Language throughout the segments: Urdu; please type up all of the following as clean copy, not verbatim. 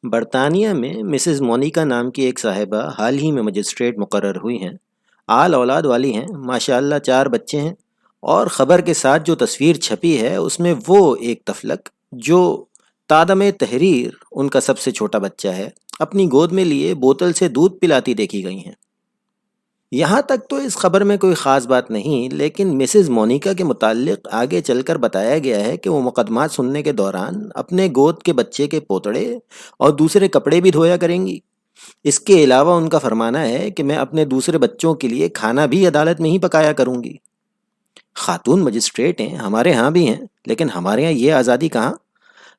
برطانیہ میں مسز مونیکا نام کی ایک صاحبہ حال ہی میں مجسٹریٹ مقرر ہوئی ہیں۔ آل اولاد والی ہیں، ماشاءاللہ 4 بچے ہیں، اور خبر کے ساتھ جو تصویر چھپی ہے اس میں وہ ایک تفلک جو تادم تحریر ان کا سب سے چھوٹا بچہ ہے، اپنی گود میں لیے بوتل سے دودھ پلاتی دیکھی گئی ہیں۔ یہاں تک تو اس خبر میں کوئی خاص بات نہیں، لیکن مسز مونیکا کے متعلق آگے چل کر بتایا گیا ہے کہ وہ مقدمات سننے کے دوران اپنے گود کے بچے کے پوتڑے اور دوسرے کپڑے بھی دھویا کریں گی۔ اس کے علاوہ ان کا فرمانا ہے کہ میں اپنے دوسرے بچوں کے لیے کھانا بھی عدالت میں ہی پکایا کروں گی۔ خاتون مجسٹریٹ ہیں، ہمارے ہاں بھی ہیں، لیکن ہمارے ہاں یہ آزادی کہاں؟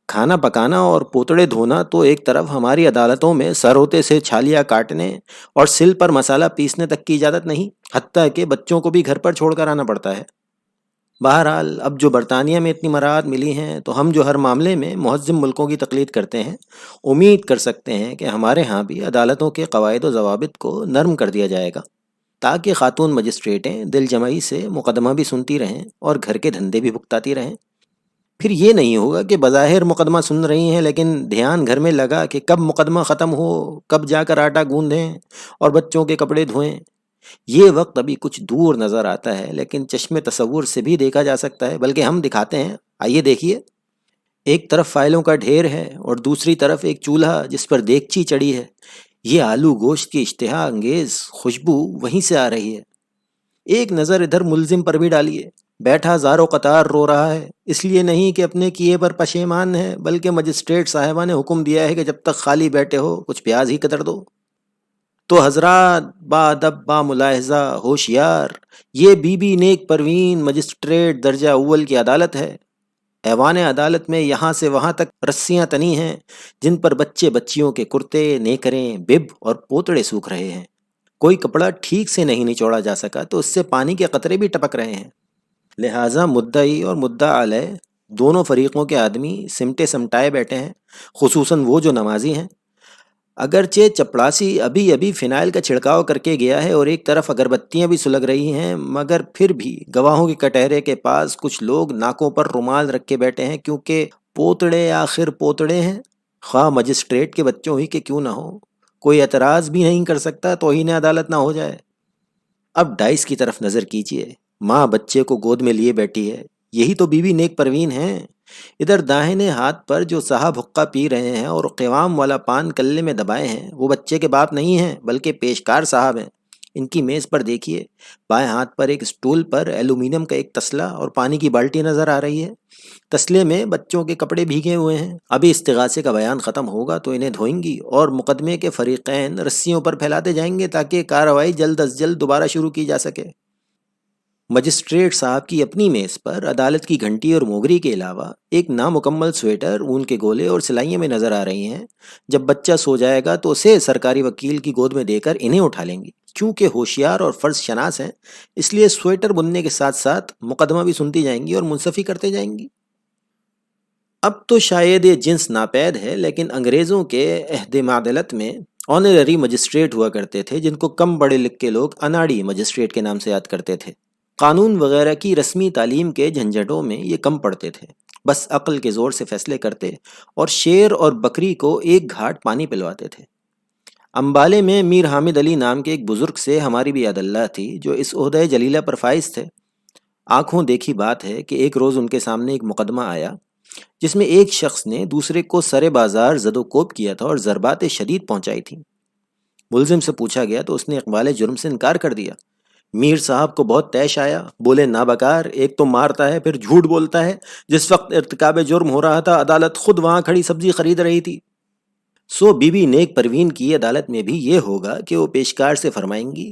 کھانا پکانا اور پوتڑے دھونا تو ایک طرف ہماری عدالتوں میں سر ہوتے سے چھالیاں کاٹنے اور سل پر مسالہ پیسنے تک کی اجازت نہیں، حتیٰ کہ بچوں کو بھی گھر پر چھوڑ کر آنا پڑتا ہے۔ بہرحال اب جو برطانیہ میں اتنی مراعات ملی ہیں تو ہم جو ہر معاملے میں مہذب ملکوں کی تقلید کرتے ہیں، امید کر سکتے ہیں کہ ہمارے ہاں بھی عدالتوں کے قواعد و ضوابط کو نرم کر دیا جائے گا، تاکہ خاتون مجسٹریٹیں دل جمعی سے مقدمہ بھی سنتی رہیں اور گھر کے دھندے بھی بھگتاتی رہیں۔ پھر یہ نہیں ہوگا کہ بظاہر مقدمہ سن رہی ہیں لیکن دھیان گھر میں لگا کہ کب مقدمہ ختم ہو، کب جا کر آٹا گوندھیں اور بچوں کے کپڑے دھوئیں۔ یہ وقت ابھی کچھ دور نظر آتا ہے، لیکن چشم تصور سے بھی دیکھا جا سکتا ہے، بلکہ ہم دکھاتے ہیں، آئیے دیکھیے۔ ایک طرف فائلوں کا ڈھیر ہے اور دوسری طرف ایک چولہا جس پر دیگچی چڑھی ہے۔ یہ آلو گوشت کی اشتہا انگیز خوشبو وہیں سے آ رہی ہے۔ ایک نظر ادھر ملزم پر بھی ڈالیے، بیٹھا زار و قطار رو رہا ہے، اس لیے نہیں کہ اپنے کیے پر پشیمان ہے، بلکہ مجسٹریٹ صاحبہ نے حکم دیا ہے کہ جب تک خالی بیٹھے ہو کچھ پیاز ہی قدر دو۔ تو حضرات، با ادب با ملاحظہ، ہوشیار، یہ بی بی نیک پروین مجسٹریٹ درجہ اول کی عدالت ہے۔ ایوان عدالت میں یہاں سے وہاں تک رسیاں تنی ہیں جن پر بچے بچیوں کے کرتے، نیکریں، بب اور پوتڑے سوکھ رہے ہیں۔ کوئی کپڑا ٹھیک سے نہیں نچوڑا جا سکا تو اس سے پانی کے قطرے بھی ٹپک رہے ہیں۔ لہٰذا مدعی اور مدعا علیہ دونوں فریقوں کے آدمی سمٹے سمٹائے بیٹھے ہیں، خصوصاً وہ جو نمازی ہیں۔ اگرچہ چپڑاسی ابھی ابھی فنائل کا چھڑکاؤ کر کے گیا ہے اور ایک طرف اگربتیاں بھی سلگ رہی ہیں، مگر پھر بھی گواہوں کے کٹہرے کے پاس کچھ لوگ ناکوں پر رومال رکھ کے بیٹھے ہیں، کیونکہ پوتڑے آخر پوتڑے ہیں، خواہ مجسٹریٹ کے بچوں ہی کے کیوں نہ ہو۔ کوئی اعتراض بھی نہیں کر سکتا توہین عدالت نہ ہو جائے۔ اب ڈائس کی طرف نظر کیجیے، ماں بچے کو گود میں لیے بیٹھی ہے، یہی تو بی بی نیک پروین ہیں۔ ادھر داہنے ہاتھ پر جو صاحب حقہ پی رہے ہیں اور قوام والا پان کلے میں دبائے ہیں، وہ بچے کے باپ نہیں ہیں بلکہ پیشکار صاحب ہیں۔ ان کی میز پر دیکھیے، بائیں ہاتھ پر ایک اسٹول پر ایلومینیم کا ایک تسلا اور پانی کی بالٹی نظر آ رہی ہے۔ تسلے میں بچوں کے کپڑے بھیگے ہوئے ہیں۔ ابھی استغاثے کا بیان ختم ہوگا تو انہیں دھوئیں گی اور مقدمے کے فریقین رسیوں پر پھیلاتے جائیں گے تاکہ کارروائی جلد از جلد دوبارہ شروع کی جا سکے۔ مجسٹریٹ صاحب کی اپنی میز پر عدالت کی گھنٹی اور موگری کے علاوہ ایک نامکمل سویٹر، اون کے گولے اور سلائیاں میں نظر آ رہی ہیں۔ جب بچہ سو جائے گا تو اسے سرکاری وکیل کی گود میں دے کر انہیں اٹھا لیں گی۔ چونکہ ہوشیار اور فرض شناس ہیں، اس لیے سویٹر بننے کے ساتھ ساتھ مقدمہ بھی سنتی جائیں گی اور منصفی کرتے جائیں گی۔ اب تو شاید یہ جنس ناپید ہے، لیکن انگریزوں کے عہد معدلت میں آنرری مجسٹریٹ ہوا کرتے تھے، جن کو کم پڑھے لکھے لوگ اناڑی مجسٹریٹ کے نام سے یاد کرتے تھے۔ قانون وغیرہ کی رسمی تعلیم کے جھنجھٹوں میں یہ کم پڑتے تھے، بس عقل کے زور سے فیصلے کرتے اور شیر اور بکری کو ایک گھاٹ پانی پلواتے تھے۔ امبالے میں میر حامد علی نام کے ایک بزرگ سے ہماری بھی یاد اللہ تھی، جو اس عہدہ جلیلہ پر فائز تھے۔ آنکھوں دیکھی بات ہے کہ ایک روز ان کے سامنے ایک مقدمہ آیا جس میں ایک شخص نے دوسرے کو سرے بازار زد و کوب کیا تھا اور ضربات شدید پہنچائی تھیں۔ ملزم سے پوچھا گیا تو اس نے اقبال جرم سے انکار کر دیا۔ میر صاحب کو بہت طیش آیا، بولے نابکار، ایک تو مارتا ہے پھر جھوٹ بولتا ہے۔ جس وقت ارتکاب جرم ہو رہا تھا عدالت خود وہاں کھڑی سبزی خرید رہی تھی۔ سو بی بی نیک پروین کی عدالت میں بھی یہ ہوگا کہ وہ پیشکار سے فرمائیں گی،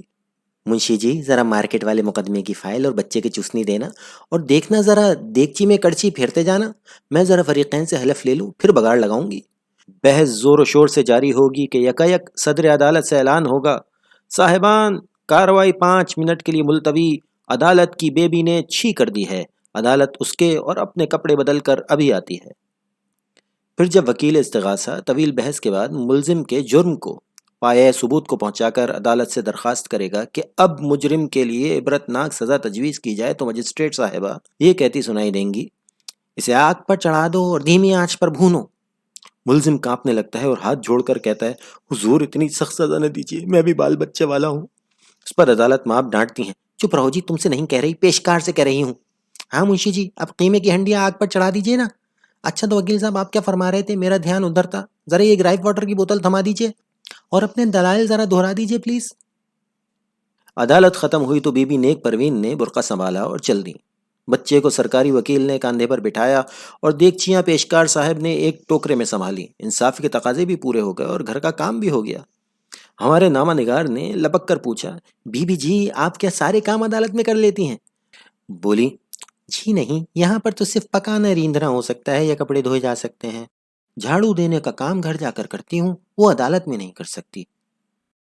منشی جی ذرا مارکیٹ والے مقدمے کی فائل اور بچے کی چوسنی دینا، اور دیکھنا ذرا دیگچی میں کڑچی پھیرتے جانا، میں ذرا فریقین سے حلف لے لوں پھر بگاڑ لگاؤں گی۔ بحث زور و شور سے جاری ہوگی کہ یکایک صدر عدالت سے اعلان ہوگا، صاحبان، کارروائی 5 منٹ کے لیے ملتوی، عدالت کی بیبی نے چھی کر دی ہے، عدالت اس کے اور اپنے کپڑے بدل کر ابھی آتی ہے۔ پھر جب وکیل استغاثہ طویل بحث کے بعد ملزم کے جرم کو پایہ ثبوت کو پہنچا کر عدالت سے درخواست کرے گا کہ اب مجرم کے لیے عبرتناک سزا تجویز کی جائے، تو مجسٹریٹ صاحبہ یہ کہتی سنائی دیں گی، اسے آگ پر چڑھا دو اور دھیمی آنچ پر بھونو۔ ملزم کانپنے لگتا ہے اور ہاتھ جوڑ کر کہتا ہے حضور اتنی سخت سزا نہ دیجیے، میں بھی بال بچے والا ہوں۔ اس پر عدالت ماب ڈانٹتی ہیں چپ رہو جی، تم سے نہیں کہہ رہی، پیشکار سے کہہ رہی ہوں۔ ہاں منشی جی، اب قیمے کی ہنڈیاں آگ پر چڑھا دیجیے نا۔ اچھا تو وکیل صاحب آپ کیا فرما رہے تھے؟ میرا دھیان ادھر تھا، ذرا یہ گرائپ واٹر کی بوتل تھما دیجیے اور اپنے دلائل ذرا دہرا دیجیے پلیز۔ عدالت ختم ہوئی تو بی بی نیک پروین نے برقع سنبھالا اور چل دی۔ بچے کو سرکاری وکیل نے کاندھے پر بٹھایا اور دیگچیاں پیشکار صاحب نے ایک ٹوکرے میں سنبھالی۔ انصاف کے تقاضے بھی پورے ہو گئے اور گھر کا کام بھی ہو گیا۔ ہمارے نامہ نگار نے لپک کر پوچھا بی بی جی آپ کیا سارے کام عدالت میں کر لیتی ہیں؟ بولی جی نہیں، یہاں پر تو صرف پکانا ریندھنا ہو سکتا ہے یا کپڑے دھوئے جا سکتے ہیں۔ جھاڑو دینے کا کام گھر جا کر کرتی ہوں، وہ عدالت میں نہیں کر سکتی۔